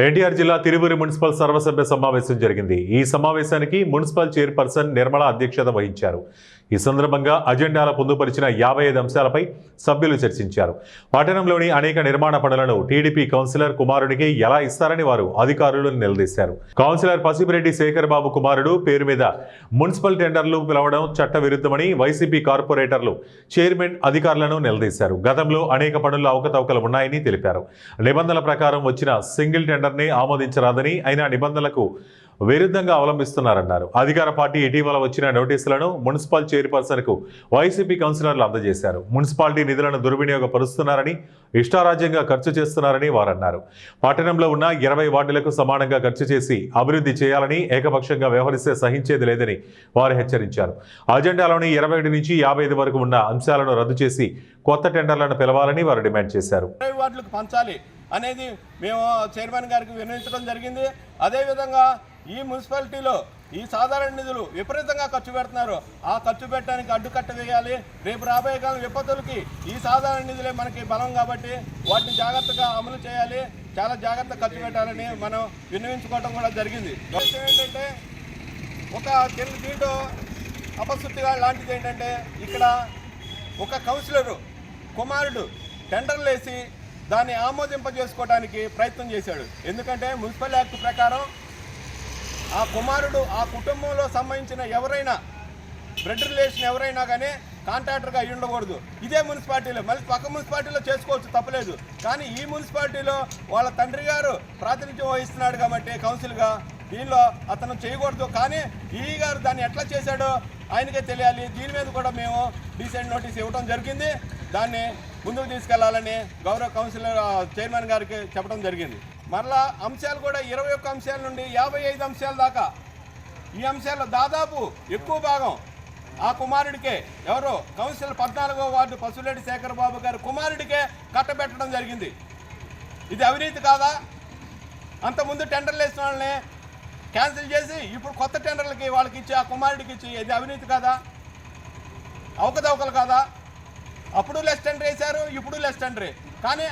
ఎన్టీఆర్ జిల్లా తిరువురి మున్సిపల్ సర్వసభ్య సమావేశం జరిగింది. ఈ సమావేశానికి మున్సిపల్ చైర్పర్సన్ నిర్మల అధ్యక్షత వహించారు. ఈ సందర్భంగా అజెండాలో పొందుపరిచిన 55 అంశాలపై సభ్యులు చర్చించారు. పట్టణంలోని అనేక నిర్మాణ పనులను టీడీపీ కౌన్సిలర్ కుమారుడికి ఎలా ఇస్తారని వారు అధికారులను నిలదీశారు. కౌన్సిలర్ పసిపిరెడ్డి శేఖర్ బాబు కుమారుడు పేరు మీద మున్సిపల్ టెండర్లు పిలవడం చట్ట విరుద్ధమని వైసీపీ కార్పొరేటర్లు చైర్మన్ అధికారులను నిలదీశారు. గతంలో అనేక పనుల్లో అవకతవకలు ఉన్నాయని తెలిపారు. నిబంధనల ప్రకారం వచ్చిన సింగిల్ టెండర్ని ఆమోదించరాదని, అయినా నిబంధనలకు విరుద్ధంగా అవలంబిస్తున్నారన్నారు. అధికార పార్టీ ఇటీవల వచ్చిన నోటీసులను మున్సిపల్ చైర్పర్సన్కు వైసీపీ కౌన్సిలర్లు అందజేశారు. మున్సిపాలిటీ నిధులను దుర్వినియోగపరుస్తున్నారని, ఇష్టారాజ్యంగా ఖర్చు చేస్తున్నారని వారన్నారు. పట్టణంలో ఉన్న 20 వార్డులకు సమానంగా ఖర్చు చేసి అభివృద్ధి చేయాలని, ఏకపక్షంగా వ్యవహరిస్తే సహించేది లేదని వారు హెచ్చరించారు. అజెండాలోని 21 నుంచి 55 వరకు ఉన్న అంశాలను రద్దు చేసి కొత్త టెండర్లను పిలవాలని వారు డిమాండ్ చేశారు. అనేది మేము చైర్మన్ గారికి విన్నవించడం జరిగింది. అదేవిధంగా ఈ మున్సిపాలిటీలో ఈ సాధారణ నిధులు విపరీతంగా ఖర్చు పెడుతున్నారు. ఆ ఖర్చు పెట్టడానికి అడ్డుకట్ట వేయాలి. రేపు రాబోయే కాలం విపత్తులకి ఈ సాధారణ నిధులే మనకి బలం కాబట్టి వాటిని జాగ్రత్తగా అమలు చేయాలి. చాలా జాగ్రత్తగా ఖర్చు పెట్టాలని మనం విన్నవించుకోవడం కూడా జరిగింది. ఏంటంటే ఒక దీంట్లో అపశృతిగా లాంటిది ఏంటంటే, ఇక్కడ ఒక కౌన్సిలరు కుమారుడు టెండర్లు వేసి దాన్ని ఆమోదింపజేసుకోవడానికి ప్రయత్నం చేశాడు. ఎందుకంటే మున్సిపల్ యాక్ట్ ప్రకారం ఆ కుమారుడు ఆ కుటుంబంలో సంబంధించిన ఎవరైనా బ్లడ్ రిలేషన్ ఎవరైనా కానీ కాంట్రాక్టర్గా అయ్యి ఉండకూడదు. ఇదే మున్సిపాలిటీలో మళ్ళీ పక్క మున్సిపాలిటీలో చేసుకోవచ్చు, తప్పలేదు. కానీ ఈ మున్సిపాలిటీలో వాళ్ళ తండ్రి గారు ప్రాతినిధ్యం వహిస్తున్నాడు కాబట్టి కౌన్సిల్గా దీనిలో అతను చేయకూడదు. కానీ ఈ గారు దాన్ని ఎట్లా చేశాడో ఆయనకే తెలియాలి. దీని మీద కూడా మేము డీసెంట్ నోటీస్ ఇవ్వడం జరిగింది. దాన్ని ముందుకు తీసుకెళ్లాలని గౌరవ కౌన్సిలర్ చైర్మన్ గారికి చెప్పడం జరిగింది. మరలా అంశాలు కూడా 21 అంశాల నుండి 55 అంశాల దాకా, ఈ అంశాల్లో దాదాపు ఎక్కువ భాగం ఆ కుమారుడికే, ఎవరో కౌన్సిలర్ 14వ వార్డు పసిపిరెడ్డి శేఖర్ బాబు గారు కుమారుడికే కట్టబెట్టడం జరిగింది. ఇది అవినీతి కాదా? అంతకుముందు టెండర్లు వేసిన వాళ్ళని క్యాన్సిల్ చేసి ఇప్పుడు కొత్త టెండర్లకి వాళ్ళకి ఇచ్చి ఆ కుమారుడికి ఇచ్చి ఇది అవినీతి కాదా? అవకతవకలు కాదా? అప్పుడు లెస్ టెండర్ వేశారు, ఇప్పుడు లెస్ టెండరే. కానీ